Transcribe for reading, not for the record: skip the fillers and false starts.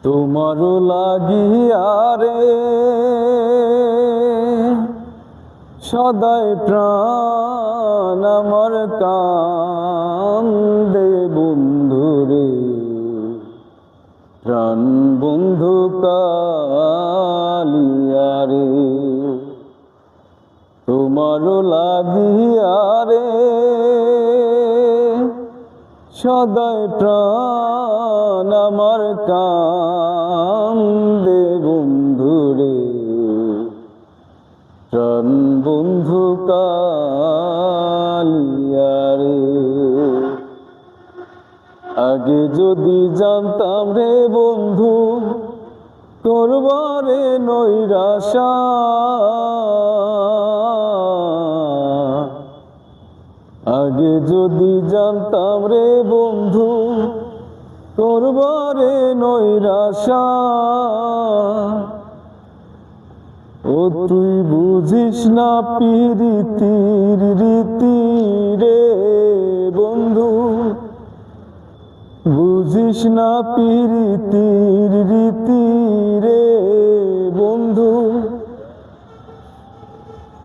তোমারও লাগিয়া রে সদাই প্রাণ আমার কান্দে বন্ধুরে, প্রাণ বন্ধু কালিয়া রে। তোমারও লাগিয়া রে সদাই প্রাণ আমার কান্দে বন্ধুরে, প্রাণ বন্ধু কালিয়া রে। আগে যদি জানতাম রে বন্ধু করবারে নৈরাশা, আগে যদি জানতাম রে বন্ধু করবারে নৈরাশা। ও তুই বুঝিস না পিরিতির রীতি রে বন্ধু, বুঝিস না পিরিতি